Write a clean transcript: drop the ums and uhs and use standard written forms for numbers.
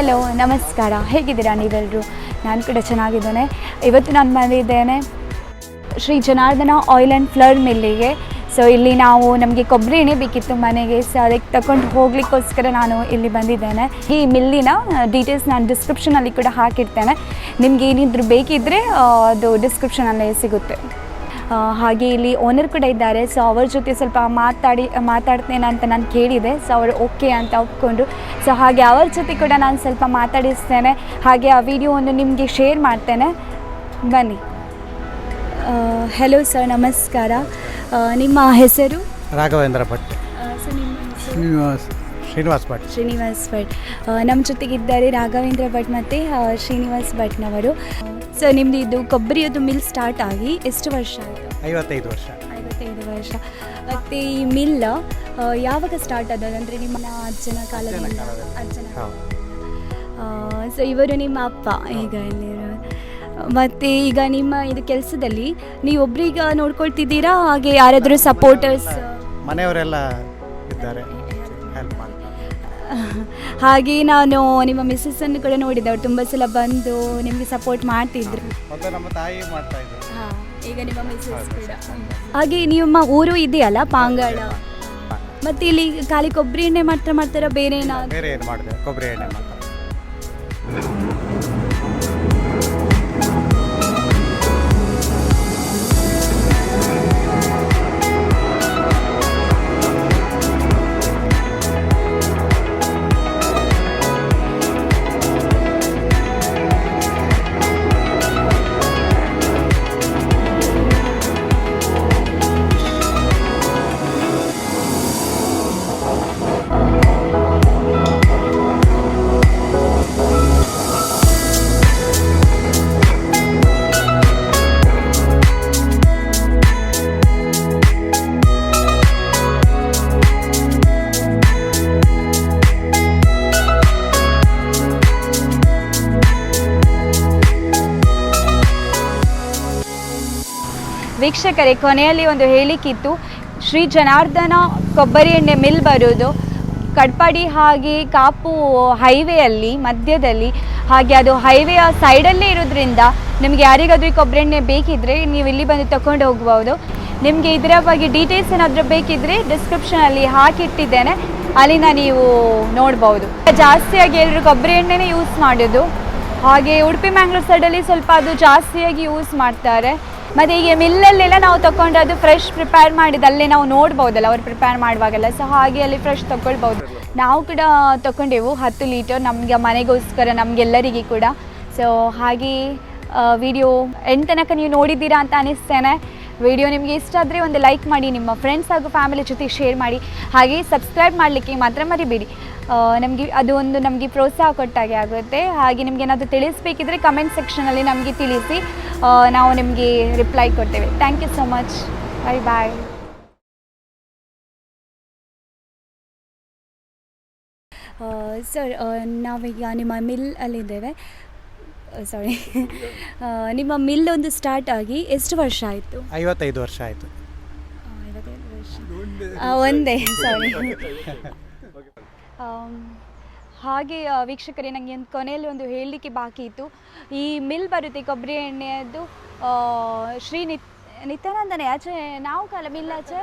Hello ನಮಸ್ಕಾರ, ಹೇಗಿದ್ದೀರಾ ನೀವೆಲ್ಲರೂ? ನಾನು ಕೂಡ ಚೆನ್ನಾಗಿದ್ದೇನೆ. ಇವತ್ತು ನಾನು ಬಂದಿದ್ದೇನೆ Shri Janardhana oil and flour ಮಿಲ್ಲಿಗೆ. ಸೊ ಇಲ್ಲಿ ನಮಗೆ ಕೊಬ್ಬರಿ ಎಣ್ಣೆ ಬೇಕಿತ್ತು ಮನೆಗೆ. ಸೊ ಅದಕ್ಕೆ ತಗೊಂಡು ಹೋಗ್ಲಿಕ್ಕೋಸ್ಕರ ನಾನು ಇಲ್ಲಿ ಬಂದಿದ್ದೇನೆ. ಈ ಮಿಲ್ಲಿನ ಡೀಟೇಲ್ಸ್ ನಾನು ಡಿಸ್ಕ್ರಿಪ್ಷನಲ್ಲಿ ಕೂಡ ಹಾಕಿರ್ತೇನೆ. ನಿಮಗೆ ಏನಿದ್ರು ಬೇಕಿದ್ದರೆ ಅದು ಡಿಸ್ಕ್ರಿಪ್ಷನಲ್ಲೇ ಸಿಗುತ್ತೆ. ಹಾಗೆ ಇಲ್ಲಿ ಓನರ್ ಕೂಡ ಇದ್ದಾರೆ. ಸೊ ಅವ್ರ ಜೊತೆ ಸ್ವಲ್ಪ ಮಾತಾಡ್ತೇನೆ ಅಂತ ನಾನು ಕೇಳಿದೆ. ಸೊ ಅವರು ಓಕೆ ಅಂತ ಒಪ್ಕೊಂಡ್ರು. ಸೊ ಹಾಗೆ ಅವ್ರ ಜೊತೆ ಕೂಡ ನಾನು ಸ್ವಲ್ಪ ಮಾತಾಡಿಸ್ತೇನೆ. ಹಾಗೆ ಆ ವಿಡಿಯೋವನ್ನು ನಿಮಗೆ ಶೇರ್ ಮಾಡ್ತೇನೆ, ಬನ್ನಿ. ಹೆಲೋ ಸರ್, ನಮಸ್ಕಾರ. ನಿಮ್ಮ ಹೆಸರು? ರಾಘವೇಂದ್ರ ಭಟ್. ಸರ್ ನಿಮ್ಮ ಹೆಸರು? ಶ್ರೀನಿವಾಸ್ ಭಟ್. ಶ್ರೀನಿವಾಸ್ ಭಟ್ ನಮ್ಮ ಜೊತೆಗಿದ್ದಾರೆ ರಾಘವೇಂದ್ರ ಭಟ್ ಮತ್ತು ಶ್ರೀನಿವಾಸ್ ಭಟ್ನವರು. ಸೊ ನಿಮ್ಮದು ಇದು ಕೊಬ್ಬರಿಯದು ಮಿಲ್ ಸ್ಟಾರ್ಟ್ ಆಗಿ ಎಷ್ಟು ವರ್ಷ ಆಯಿತು? 55 ವರ್ಷ. 55 ವರ್ಷ. ಮತ್ತು ಈ ಮಿಲ್ ಯಾವಾಗ ಸ್ಟಾರ್ಟ್ ಆದದ್ದು? ಅಂದರೆ ನಿಮ್ಮ ಅಜ್ಜನ ಕಾಲದಿಂದ? ಅಜ್ಜನ. ಸೊ ಇವರು ನಿಮ್ಮ ಅಪ್ಪ ಈಗ ಇಲ್ಲಿರೋ. ಮತ್ತು ಈಗ ನಿಮ್ಮ ಇದು ಕೆಲಸದಲ್ಲಿ ನೀವು ಒಬ್ರಿಗೆ ನೋಡ್ಕೊಳ್ತಿದ್ದೀರಾ, ಹಾಗೆ ಯಾರಾದರೂ ಸಪೋರ್ಟರ್ಸ್? ಮನೆಯವರೆಲ್ಲ ಇದ್ದಾರೆ, ಹೆಲ್ಪ್ ಮಾಡ್ತಾರೆ. ಹಾಗೆ ನಾನು ನಿಮ್ಮ ಮಿಸ್ಸಸ್ಸನ್ನು ಕೂಡ ನೋಡಿದ್ದೆ, ಅವ್ರು ತುಂಬ ಸಲ ಬಂದು ನಿಮಗೆ ಸಪೋರ್ಟ್ ಮಾಡ್ತಿದ್ರು. ನಮ್ಮ ತಾಯಿ ಮಾಡ್ತಾ ಇದ್ರು. ಹಾಂ, ಈಗ ನಿಮ್ಮ ಮಿಸ್ಸಸ್ ಕೂಡ. ಹಾಗೆ ನಿಮ್ಮ ಊರು ಇದೆಯಲ್ಲ ಪಾಂಗಾಳ, ಮತ್ತು ಇಲ್ಲಿ ಖಾಲಿ ಕೊಬ್ಬರಿ ಎಣ್ಣೆ ಮಾತ್ರ ಮಾಡ್ತಾರಾ, ಬೇರೆ ಏನಾದ್ರು? ಬೇರೆ ಏನು ಮಾಡಿದೆ, ಕೊಬ್ಬರಿ ಎಣ್ಣೆ ಮಾಡ್ತಾರೆ. ವೀಕ್ಷಕರೇ, ಕೊನೆಯಲ್ಲಿ ಒಂದು ಹೇಳಿಕಿತ್ತು. ಶ್ರೀ ಜನಾರ್ದನ ಕೊಬ್ಬರಿ ಎಣ್ಣೆ ಮಿಲ್ ಬರೋದು ಕಡ್ಪಾಡಿ ಹಾಗೆ ಕಾಪು ಹೈವೇಯಲ್ಲಿ ಮಧ್ಯದಲ್ಲಿ. ಹಾಗೆ ಅದು ಹೈವೇಯ ಸೈಡಲ್ಲೇ ಇರೋದ್ರಿಂದ ನಿಮಗೆ ಯಾರಿಗಾದ್ರೂ ಕೊಬ್ಬರಿ ಎಣ್ಣೆ ಬೇಕಿದ್ದರೆ ನೀವು ಇಲ್ಲಿ ಬಂದು ತಗೊಂಡು ಹೋಗ್ಬೋದು. ನಿಮಗೆ ಇದರ ಬಗ್ಗೆ ಡೀಟೇಲ್ಸ್ ಏನಾದರೂ ಬೇಕಿದ್ದರೆ ಡಿಸ್ಕ್ರಿಪ್ಷನಲ್ಲಿ ಹಾಕಿಟ್ಟಿದ್ದೇನೆ, ಅಲ್ಲಿಂದ ನೀವು ನೋಡ್ಬೋದು. ಜಾಸ್ತಿಯಾಗಿ ಎಲ್ಲರೂ ಕೊಬ್ಬರಿ ಎಣ್ಣೆನೇ ಯೂಸ್ ಮಾಡೋದು. ಹಾಗೆ ಉಡುಪಿ ಮ್ಯಾಂಗ್ಳೂರ್ ಸೈಡಲ್ಲಿ ಸ್ವಲ್ಪ ಅದು ಜಾಸ್ತಿಯಾಗಿ ಯೂಸ್ ಮಾಡ್ತಾರೆ. ಮತ್ತು ಈಗ ಮಿಲ್ಲಲ್ಲೆಲ್ಲ ನಾವು ತೊಗೊಂಡು ಅದು ಫ್ರೆಶ್ ಪ್ರಿಪೇರ್ ಮಾಡಿದ್ದು ಅಲ್ಲೇ ನಾವು ನೋಡ್ಬೋದಲ್ಲ ಅವ್ರು ಪ್ರಿಪೇರ್ ಮಾಡುವಾಗೆಲ್ಲ. ಸೊ ಹಾಗೆ ಅಲ್ಲಿ ಫ್ರೆಶ್ ತೊಗೊಳ್ಬೋದು. ನಾವು ಕೂಡ ತೊಗೊಂಡೆವು 10 ಲೀಟರ್ ನಮಗೆ ಮನೆಗೋಸ್ಕರ, ನಮಗೆಲ್ಲರಿಗೆ ಕೂಡ. ಸೊ ಹಾಗೆ ವಿಡಿಯೋ ಎಂಡ್ ತನಕ ನೀವು ನೋಡಿದ್ದೀರಾ ಅಂತ ಅನಿಸ್ತೇನೆ. ವಿಡಿಯೋ ನಿಮಗೆ ಇಷ್ಟ ಆದರೆ ಒಂದು ಲೈಕ್ ಮಾಡಿ, ನಿಮ್ಮ ಫ್ರೆಂಡ್ಸ್ ಹಾಗೂ ಫ್ಯಾಮಿಲಿ ಜೊತೆ ಶೇರ್ ಮಾಡಿ. ಹಾಗೆ ಸಬ್ಸ್ಕ್ರೈಬ್ ಮಾಡಲಿಕ್ಕೆ ಮಾತ್ರ ಮರಿಬೇಡಿ. ಅದು ಒಂದು ನಮಗೆ ಪ್ರೋತ್ಸಾಹ ಕೊಟ್ಟಾಗೆ ಆಗುತ್ತೆ. ಹಾಗೆ ನಿಮ್ಗೆ ಏನಾದರೂ ತಿಳಿಸ್ಬೇಕಿದ್ರೆ ಕಮೆಂಟ್ ಸೆಕ್ಷನಲ್ಲಿ ನಮಗೆ ತಿಳಿಸಿ, ನಾವು ನಿಮಗೆ ರಿಪ್ಲೈ ಕೊಡ್ತೇವೆ. Thank you so much. Bye bye. Sir, ನಾವೀಗ ನಿಮ್ಮ ಮಿಲ್ ಅಲ್ಲಿದ್ದೇವೆ. ಸಾರಿ, ನಿಮ್ಮ ಮಿಲ್ ಒಂದು ಸ್ಟಾರ್ಟ್ ಆಗಿ ಎಷ್ಟು ವರ್ಷ ಆಯಿತು? 55 ವರ್ಷ ಆಯಿತು. 55 ವರ್ಷ ಒಂದೇ, ಸಾರಿ. ಹಾಗೆ ವೀಕ್ಷಕರೇ, ನನಗೆ ಕೊನೆಯಲ್ಲಿ ಒಂದು ಹೇಳಲಿಕ್ಕೆ ಬಾಕಿ ಇತ್ತು. ಈ ಮಿಲ್ ಬರುತ್ತೆ ಕೊಬ್ಬರಿ ಎಣ್ಣೆಯದ್ದು ಶ್ರೀ ನಿತ್ಯಾನಂದನೇ ಆಚೆ ನಾವು ಕಾಲ ಮಿಲ್ ಆಚೆ